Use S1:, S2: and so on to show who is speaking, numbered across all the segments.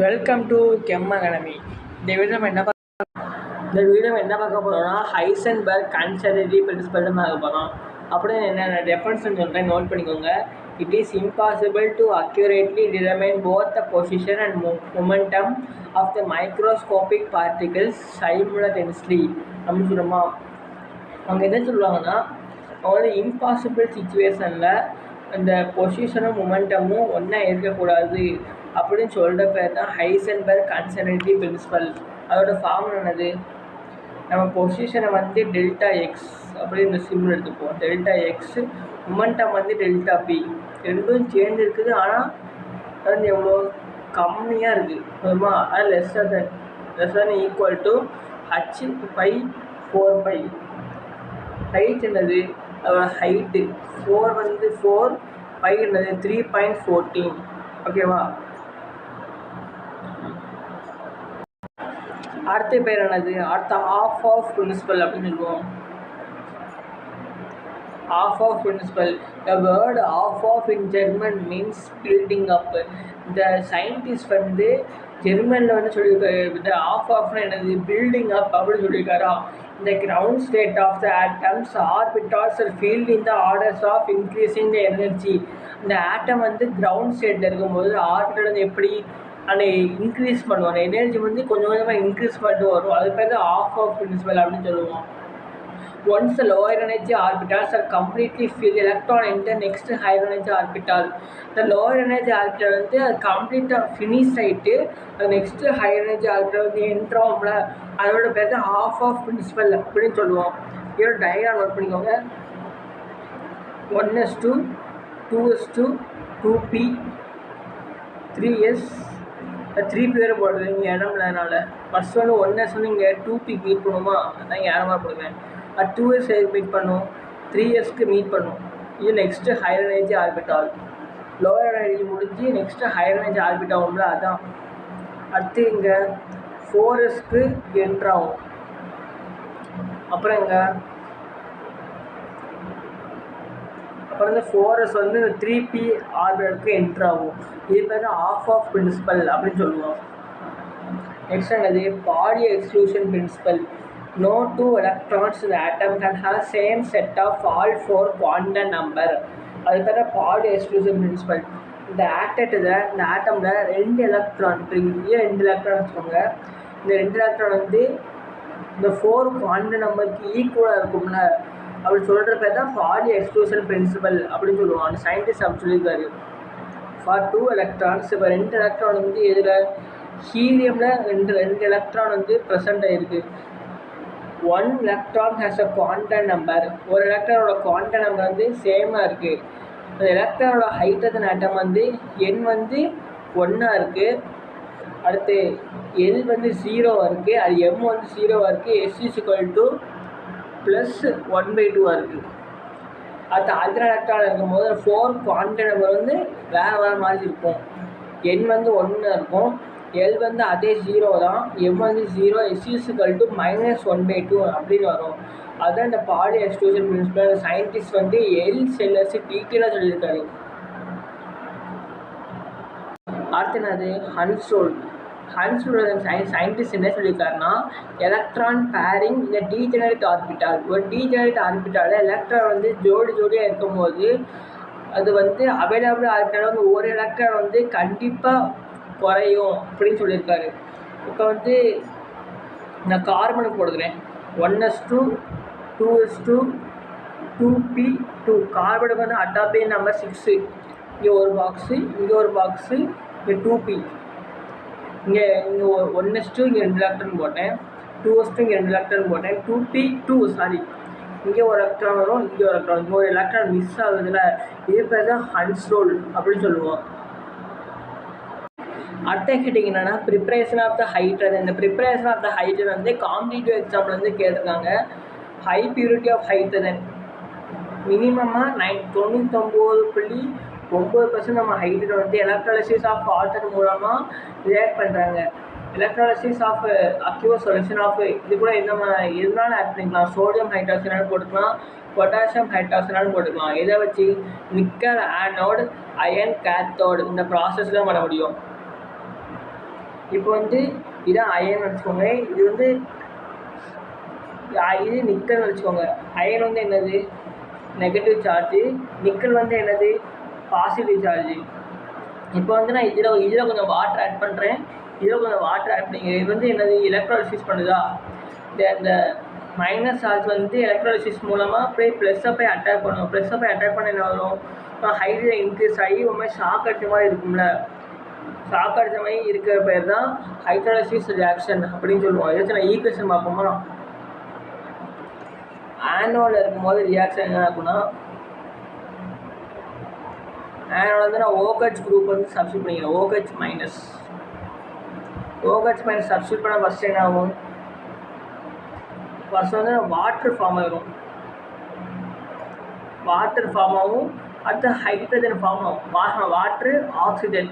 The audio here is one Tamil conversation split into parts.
S1: Welcome to gem academy. இந்த வீடியோ நம்ம என்ன பார்க்க போகிறோம்னா ஹைசன்பர்க் கன்சர்வேட்டிவ் பிரின்சிபல் பார்க்க போகிறோம். அப்படியே என்ன ரெஃபரன்ஸ் சொல்கிறேன், நோட் பண்ணிக்கோங்க. It is impossible to accurately determine both the position and momentum of the microscopic particles simultaneously அப்படின்னு சொல்கிறோமா. அவங்க என்ன சொல்லுவாங்கன்னா, அவங்க இம்பாசிபிள் சுச்சுவேஷனில் அந்த பொசிஷனும் மொமெண்டமும் ஒன்றா இருக்கக்கூடாது அப்படின்னு சொல்கிற பேர் தான் ஹைசன்பர்க் கன்சர்வேட்டிவ் பிரின்சிபல். அதோட ஃபார்முலா என்னது? நம்ம பொசிஷனை வந்து டெல்டா எக்ஸ் அப்படின்னு சிம்பிள் எடுத்துப்போம். டெல்டா எக்ஸ், மொமெண்டம் வந்து டெல்டா பி. ரெண்டும் சேர்ந்து இருக்குது, ஆனால் அது வந்து எவ்வளோ கம்மியாக இருக்குது. அதுமா அது less than equal to h/4π. Height என்னது? அதோட ஹைட்டு 4 வந்து 4, பை என்னது 3.14. ஓகேவா? அடுத்த பேர் என்னது? அடுத்த ஆஃப் ஆஃப் பிரின்சிபல் அப்படின்னு சொல்லுவோம். Half half principle. The word half of in German means building up. இந்த சயின்டிஸ்ட் வந்து ஜெர்மனில் வந்து சொல்லியிருக்காரு, இந்த ஆஃப் ஆஃப்னா என்னது? பில்டிங் அப் அப்படின்னு சொல்லியிருக்காரா. இந்த ground state of the atoms orbitals are filled in the orders of increasing the energy. இந்த ஆட்டம் வந்து கிரவுண்ட் ஸ்டேட்டில் இருக்கும்போது ஆர்பிட்டல் வந்து எப்படி அந்த இன்க்ரீஸ் பண்ணுவோம், எனர்ஜி வந்து கொஞ்சம் கொஞ்சமாக இன்க்ரீஸ் பண்ணிட்டு வரும். அது பேர் தான் ஆஃப் ஆஃப் பிரின்சிபல் அப்படின்னு சொல்லுவோம். Once the lower energy orbitals are completely filled, electron enter next higher energy orbital. The lower energy orbital வந்து அது கம்ப்ளீட்டாக ஃபினிஷ் ஆகிட்டு அது நெக்ஸ்ட்டு ஹையர் எனர்ஜி ஆர்பிட்டல் வந்து என்ட்ரோம்ல, அதோட பேர் தான் ஆஃப் ஆஃப் பிரின்சிபல் அப்படின்னு சொல்லுவோம். இதோட டயக்ராம் நோட் பண்ணிக்கோங்க. 1s2, 2s2, 2p, 3s, 3p வேறு போடுறது இங்கே இடம் இல்லைனால. ஃபஸ்ட் வந்து 1s வந்து இங்கே 2p மீட் பண்ணுவோமா, அதான் இங்கே இடமா போடுவேன். 2s மீட் பண்ணும், 3sக்கு மீட் பண்ணும். இது next higher energy orbital. Lower energy முடிஞ்சு நெக்ஸ்ட்டு ஹையர் எனர்ஜி ஆர்பிட்டாகும்ல, அதான். அடுத்து இங்கே 4sக்கு என்ட்ராகும். அப்புறம் இங்கே அப்புறம் இந்த 4s வந்து 3p ஆர்பிட்டலுக்கு என்ட்ராகும். இது பேர் தான் ஆஃப் ஆஃப் பிரின்சிபல் அப்படின்னு சொல்லுவோம். நெக்ஸ்ட் என்னது? Pauli exclusion principle. No two electrons in the atom can have same set of all 4 quantum number. அது பேர் தான் பாடி எக்ஸ்க்ளூஷன் பிரின்சிபல். இந்த ஆட்டமில் 2 எலக்ட்ரான் பெரிய 2 எலக்ட்ரான் வச்சுக்கோங்க. இந்த 2 எலக்ட்ரான் வந்து இந்த 4 குவாண்டம் நம்பருக்கு ஈக்குவலாக இருக்கும்ல, அப்படி சொல்கிற பேர் தான் பாடி எக்ஸ்க்ளூஷன் பிரின்சிபல் அப்படின்னு சொல்லுவாங்க. அந்த சயின்டிஸ்ட் அப்படி சொல்லியிருக்காரு. ஃபார் 2 எலக்ட்ரான்ஸ், இப்போ 2 எலக்ட்ரான் வந்து இதில் ஹீலியமில் 2 எலக்ட்ரான் வந்து ப்ரெசென்ட் ஆகிருக்கு. 1 electron has a quantum number. ஒரு எலக்ட்ரானோட குவாண்டம் நம்பர் வந்து சேமாக இருக்குது. அந்த எலக்ட்ரானோட ஹைட்ரஜன் ஆட்டம் வந்து n வந்து 1 இருக்குது. அடுத்து L வந்து 0 இருக்குது. அது M வந்து 0 இருக்குது. S = +1/2 இருக்குது. அடுத்து அதர் எலக்ட்ரான் இருக்கும்போது 4 குவாண்டம் நம்பர் வந்து வேறு மாதிரி இருக்கும். n வந்து 1 இருக்கும், L வந்து அதே 0 தான், M வந்து 0, S = -1/2 அப்படின்னு வரும். அதுதான் இந்த பாடி எக்ஸ்க்ளூஷன் பிரின்சிபல். சயின்டிஸ்ட் வந்து எல் செல்லர்ஸ் டீட்டெயிலாக சொல்லியிருக்காரு. அடுத்து என்னது? ஹன்ஸ்ரோல் சயின்டிஸ்ட் என்ன சொல்லியிருக்காருன்னா, எலக்ட்ரான் பேரிங் இந்த டீஜெனரேட் ஆர்பிட்டால். ஒரு டீஜெனரேட் ஆர்பிட்டால் எலக்ட்ரான் வந்து ஜோடியாக இருக்கும்போது அது வந்து அவைலபிள் ஆர்பிட்டால் வந்து ஒரு எலக்ட்ரான் வந்து கண்டிப்பாக குறையும் அப்படின்னு சொல்லியிருக்காரு. இப்போ வந்து நான் கார்பனுக்கு போடுகிறேன். 1s2, 2s2, 2p2. கார்பனுக்கு வந்து அட்டாபிக் நம்பர் 6. இங்கே ஒரு பாக்ஸு, இங்கே ஒரு பாக்ஸு, இங்கே 2p. இங்கே 1s2 இங்கே 2 எலக்ட்ரான் போட்டேன், 2s2 இங்கே 2 எலக்ட்ரான் போட்டேன், 2p2 இங்கே ஒரு எலக்ட்ரான் வரும், இங்கே ஒரு எலக்ட்ரான், இங்கே ஒரு எலக்ட்ரான் மிஸ் ஆகுதுல, இது பேர் தான் ஹன்ஸ்ரோல் அப்படின்னு சொல்லுவோம். அடுத்த ஹெட்டிங் என்னென்னா ப்ரிப்பரேஷன் ஆஃப் த ஹைட்ரஜன். இந்த ப்ரிப்பரேஷன் ஆஃப் த ஹைட்ரஜன் வந்து காம்படிட்டிவ் எக்ஸாம்பிள் வந்து கேட்டிருக்காங்க. ஹை பியூரிட்டி ஆஃப் ஹைட்ரஜன் மினிமமாக 99.9% நம்ம ஹைட்ரஜன் வந்து எலக்ட்ராலிசிஸ் ஆஃப் வாட்டர் மூலமாக ரியாக்ட் பண்ணுறாங்க. எலக்ட்ராலிசிஸ் ஆஃப் அக்யூவஸ் சொல்யூஷன் ஆஃப் இது கூட எதனால ஆட் பண்ணிக்கலாம்? சோடியம் ஹைட்ராக்சைடு போட்டுக்கலாம், பொட்டாசியம் ஹைட்ராக்சைடு போட்டுக்கலாம். இதை வச்சு நிக்கல் ஆனோடு, அயன் கேத்தோடு இந்த ப்ராசஸ் தான் பண்ண முடியும். இப்போ வந்து இதான் அயன் வச்சுக்கோங்க, இது வந்து இது நிக்கல் வச்சுக்கோங்க. அயன் வந்து என்னது நெகட்டிவ் சார்ஜு, நிக்கல் வந்து என்னது பாசிட்டிவ் சார்ஜு. இப்போ வந்து நான் இதில் கொஞ்சம் வாட்டர் ஆட் பண்ணுறேன், இதில் கொஞ்சம் வாட்டர் ஆட் பண்ணிக்கிறேன். இது வந்து என்னது எலக்ட்ரோலிசிஸ் பண்ணுதா, இந்த மைனஸ் சார்ஜ் வந்து எலக்ட்ரோலிசிஸ் மூலமாக போய் ப்ளஸ்ஸை போய் அட்டாக் பண்ணும். ப்ளஸ்ஸை போய் அட்டாக் பண்ண என்ன வரும், ஹைட்ரஜன் இன்க்ரீஸ் ஆகி ஒரு மாதிரி ஷாக் அடிச்ச மாதிரி இருக்கும்ல, ஷாக் அடிச்ச மாதிரி இருக்கிற பேர் தான் ஹைட்ரோலிசிஸ் ரியாக்ஷன் அப்படின்னு சொல்லுவோம். ஏதாச்சும் நான் ஈக்குவேஷன் பார்ப்போமா, ஆனோடில் இருக்கும்போது ரியாக்ஷன் என்ன ஆகும்னா, ஆனோட வந்து நான் OH குரூப் வந்து சப்ஸ்டியூட் பண்ணிக்கிறேன், OH minus. OH minus substitute பண்ணால் ஃபஸ்ட்டு என்ன ஆகும், ஃபஸ்ட் வந்து வாட்டர் ஃபார்ம் ஆகிடும், வாட்டர் ஃபார்ம் ஆகும். அடுத்து ஹைட்ரஜன் ஃபார்ம் ஆகும், வாட்ரு ஆக்சிஜன்.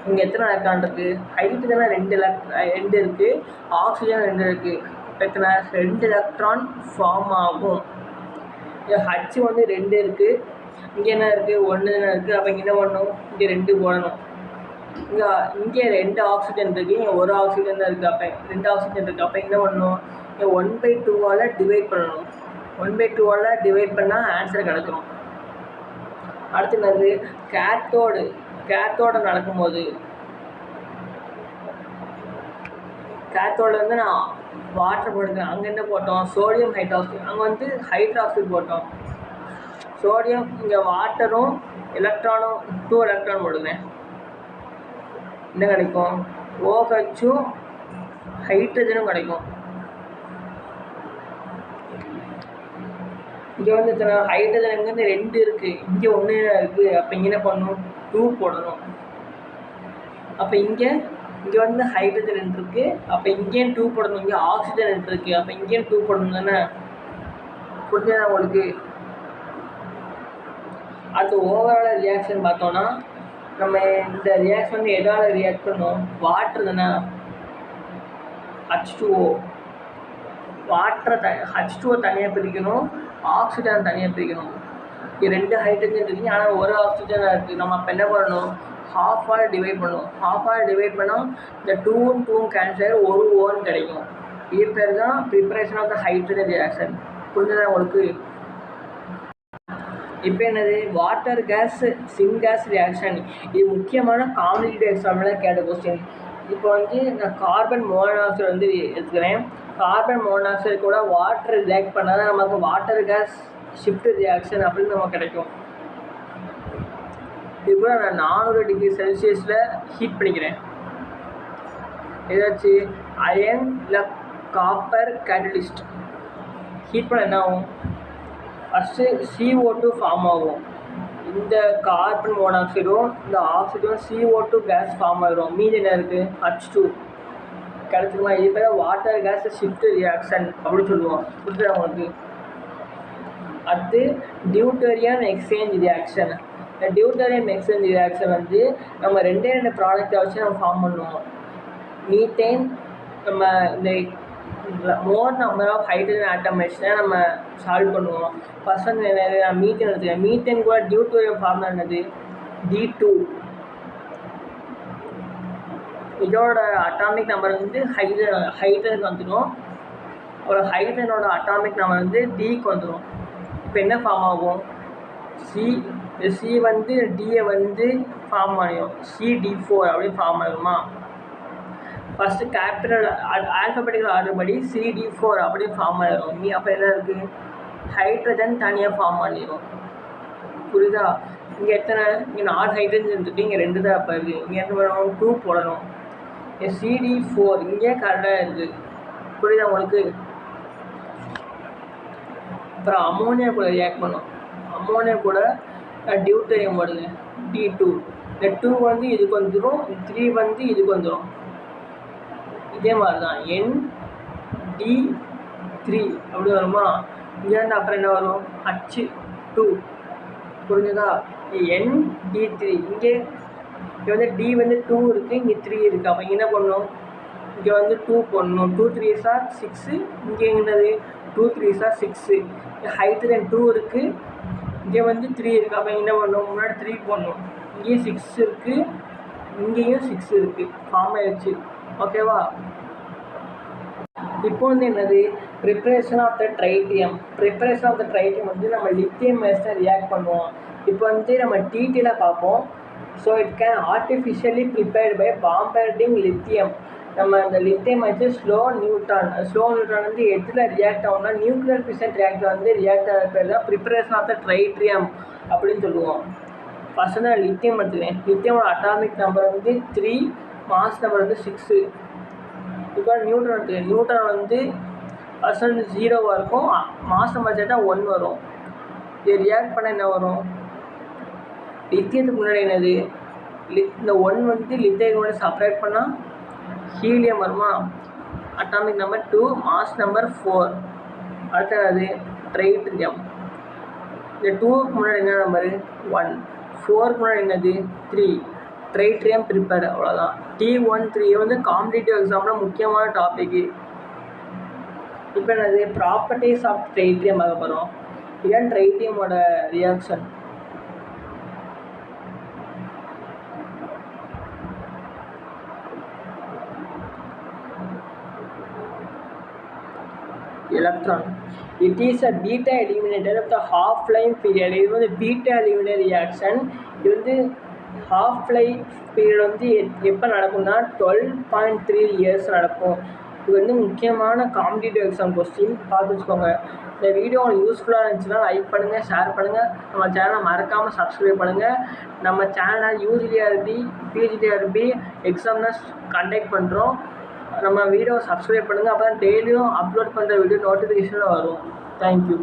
S1: இங்கே எத்தனை எலக்ட்ரான் இருக்குது, ஹைட்ரஜனில் 2 இருக்குது, ஆக்சிஜன் 2 இருக்குது. எத்தனை 2 எலக்ட்ரான் ஃபார்ம் ஆகும். இங்கே H வந்து 2 இருக்குது, இங்கே என்ன இருக்குது 1 இருக்குது. அப்போ இங்கே என்ன பண்ணணும், இங்கே 2 போடணும். இங்கே 2 ஆக்சிஜன் இருக்குது, இங்கே 1 ஆக்சிஜன் தான் இருக்குது. அப்போ 2 ஆக்சிஜன் இருக்குது. அப்போ என்ன பண்ணணும், இங்கே 1/2ஆல் டிவைட் பண்ணணும். 1/2ஆல் டிவைட் பண்ணால் ஆன்சர் கிடச்சிரும். அடுத்து என்னது கேத்தோடு நடக்கும்போது, கேத்தோடு வந்து நான் வாட்டர் போட்டுக்கிறேன். அங்கே என்ன போட்டோம், சோடியம் ஹைட்ராக்சைடு, அங்கே வந்து ஹைட்ராக்சைடு போட்டோம். சோடியம், இங்கே வாட்டரும் எலக்ட்ரானும் 2 எலக்ட்ரான் போடுகிறேன். என்ன கிடைக்கும், OHம் ஹைட்ரஜனும் கிடைக்கும். இங்கே வந்து இத்தனை ஹைட்ரஜன் இங்கேருந்து 2 இருக்குது, இங்கே 1 இருக்குது. அப்போ இங்கே என்ன பண்ணணும், 2 போடணும். அப்போ இங்கே வந்து ஹைட்ரஜன் 2 இருக்குது, அப்போ இங்கேயும் 2 போடணும். இங்கே ஆக்சிஜன் 2 இருக்குது, அப்போ இங்கேயும் 2 போடணும் தானே. புரிஞ்சா உங்களுக்கு. அடுத்து ஓவரால் ரியாக்ஷன் பார்த்தோன்னா, நம்ம இந்த ரியாக்ஷன் வந்து எதால் ரியாக்ட் பண்ணோம், வாட்டர் தானே, H2O. வாட்டரை H2O தனியாக பிரிக்கணும், ஆக்சிஜன் தனியாக பிரிக்கணும். இங்கே 2 ஹைட்ரஜன் இருக்குது, ஆனால் 1 ஆக்சிஜனாக இருக்குது. நம்ம அப்போ என்ன பண்ணணும், ஹாஃபால் டிவைட் பண்ணுவோம். ஹாஃபால் டிவைட் பண்ணால் இந்த 2ம் 2ம் கேன்சல் ஆகி 1 ஓன் கிடைக்கும். இது பேர் தான் preparation of the hydrogen reaction. புரிஞ்சதா உங்களுக்கு. இப்போ என்னது, வாட்டர் கேஸ் சின்கேஸ் ரியாக்ஷன். இது முக்கியமான காம்படிட்டிவ் எக்ஸாமில் கேட்ட கொஸ்டின். இப்போ வந்து நான் கார்பன் மோனாக்சைடு வந்து எடுத்துக்கிறேன். கார்பன் மோனாக்சைடு கூட வாட்டர் ரியாக்ட் பண்ணால் தான் நமக்கு வாட்டர் கேஸ் ஷிஃப்ட் ரியாக்ஷன் அப்படின்னு நமக்கு கிடைக்கும். இது கூட நான் 400 டிகிரி செல்சியஸில் ஹீட் பண்ணிக்கிறேன். ஏதாச்சும் அயன் இல்லை காப்பர் கேட்டலிஸ்ட் ஹீட் பண்ண என்ன ஆகும், ஃபஸ்ட்டு CO2 ஃபார்ம் ஆகும். இந்த கார்பன் மோனாக்சைடும் இந்த ஆக்சிஜனும் CO2 கேஸ் ஃபார்ம் ஆகிடும். மீதி என்ன இருக்குது, H2 கிடைச்சிருமா. இது பேர் வாட்டர் கேஸ் ஷிஃப்ட் ரியாக்ஷன் அப்படின்னு சொல்லுவோம். புரிஞ்சுதா உங்களுக்கு. அடுத்து டியூட்டரியம் எக்ஸ்சேஞ்ச் ரியாக்ஷன். இந்த டியூட்டரியம் எக்ஸ்சேஞ்ச் ரியாக்ஷன் வந்து நம்ம 2 ப்ராடக்டை வச்சு நம்ம ஃபார்ம் பண்ணுவோம். மீத்தேன், நம்ம இந்த more number of hydrogen atom வச்சு நம்ம சால்வ் பண்ணுவோம். ஃபர்ஸ்ட் வந்து என்னது, மீத்தேன் எடுத்துக்கிறேன். மீத்தேன் கூட டியூட்டோரியம் ஃபார்முலா என்னது, D2. இதோட அட்டாமிக் நம்பர் வந்து ஹைட்ரஜன் வந்துடும். ஒரு ஹைட்ரஜனோட அட்டாமிக் நம்பர் வந்து Dக்கு வந்துடும். இப்போ என்ன ஃபார்ம் ஆகும், சி வந்து டியை வந்து ஃபார்ம் ஆகிடும், CD4 அப்படின்னு ஃபார்ம் ஆகிடுமா. ஃபஸ்ட்டு கேபிட்டல் ஆல்ஃபபெட்டிக்கல் ஆர்டர் படி CD4 அப்படின்னு ஃபார்ம் ஆகிடும். அப்போ என்ன இருக்குது, ஹைட்ரஜன் தனியாக ஃபார்ம் பண்ணிடும். புரியுதா. இங்கே எத்தனை, இங்கே 4 ஹைட்ரஜன் இருக்குது, இங்கே 2 தான் இப்போ இருக்குது. இங்கே என்ன பண்ணணும், 2 போடணும். CD4 இங்கே கரெக்டாக இருக்குது. புரியுதா உங்களுக்கு. அப்புறம் அமோனியா கூட ரியாக்ட் பண்ணும். அமோனியா கூட டியூட்டரியம் வருது, D2. இந்த 2 வந்து இதுக்கு வந்துடும், 3 வந்து இதுக்கு வந்துடும். இதே மாதிரி தான் ND3 அப்படி வருமா. இங்கே வந்து அப்புறம் என்ன வரும், H2. புரிஞ்சுதா. ND3 இங்கே வந்து D வந்து 2 இருக்குது, இங்கே 3 இருக்குது. அப்போ இங்கே என்ன பண்ணணும், இங்கே வந்து 2 போடணும். 2 3s are 6. இங்கே என்னது 2 3s are 6. ஹைட்ரஜன் 2 இருக்குது, இங்கே வந்து 3 இருக்குது. அப்போ என்ன பண்ணணும், முன்னாடி 3 போடணும். இங்கே 6 இருக்குது, இங்கேயும் 6 இருக்குது, ஃபார்ம் ஆயிடுச்சு. ஓகேவா? இப்போ வந்து என்னது, preparation of the tritium. Preparation of the tritium வந்து நம்ம லித்தியம் பேஸில் ரியாக்ட் பண்ணுவோம். இப்போ வந்து நம்ம டீட்டெயிலாக பார்ப்போம். So it can artificially prepared by bombarding lithium. நம்ம அந்த லித்தியம் வச்சு ஸ்லோ நியூட்ரான் வந்து எதில் ரியாக்ட் ஆகும்னா நியூக்ளியர் ஃபிஷன் ரியாக்டர் வந்து ரியாக்ட் ஆகிற பேர் தான் ப்ரிப்பரேஷன் ஆஃப் த ட்ரைட்டியம் அப்படின்னு சொல்லுவோம். ஃபஸ்ட்டு நான் லித்தியம் எடுத்துக்கிறேன். லித்தியமோட அட்டாமிக் நம்பர் வந்து 3, மாஸ் நம்பர் வந்து 6. இப்போ நியூட்ரான் எடுத்துக்கிறேன். நியூட்ரான் வந்து பர்சன்ட் 0வாக இருக்கும், மாஸ் நம்பர் சேர்த்தா 1 வரும். இது ரியாக்ட் பண்ண என்ன வரும், லித்தியத்துக்கு முன்னாடி என்னது, இந்த 1 வந்து லித்தியம் முன்னாடி செப்பரேட் பண்ணால் ஹீலியம் வருமா, அட்டாமிக் நம்பர் 2, மாஸ் நம்பர் 4. அடுத்தது ட்ரைட்டியம். இந்த 2க்கு முன்னாடி என்ன நம்பரு 1, 4க்கு முன்னாடி என்னது 3. ட்ரைட்டியம் ப்ரிப்பேர்டு, அவ்வளோதான். T13 வந்து காம்படிட்டிவ் எக்ஸாமில் முக்கியமான டாப்பிக்கு. இப்போ என்னது ப்ராப்பர்ட்டிஸ் ஆஃப் ட்ரைட்டியம் பார்க்க போகிறோம். இதுதான் ட்ரைட்டியமோட reaction. Electron, it is a beta eliminator of the half life period. இது வந்து பீட்டா எலிமினேட் ரியாக்ஷன். இது வந்து ஹாஃப் லைஃப் பீரியட் வந்து எப்போ நடக்கும்னா 12.3 இயர்ஸ் நடக்கும். இது வந்து முக்கியமான காம்படிட்டிவ் எக்ஸாம் கொஸ்டின், பார்த்து வச்சுக்கோங்க. இந்த வீடியோ உங்களுக்கு யூஸ்ஃபுல்லாக இருந்துச்சுன்னா லைக் பண்ணுங்கள், ஷேர் பண்ணுங்கள், நம்ம சேனலை மறக்காமல் சப்ஸ்கிரைப் பண்ணுங்கள். நம்ம சேனலை யூஜிடிஆர்பி பிஜிடிஆர்பி எக்ஸாம் தான் கண்டக்ட் பண்ணுறோம். நம்ம வீடியோ சப்ஸ்கிரைப் பண்ணுங்கள், அப்போ தான் டெய்லியும் அப்லோட் பண்ணுற வீடியோ நோட்டிஃபிகேஷனில் வரும். தேங்க்யூ.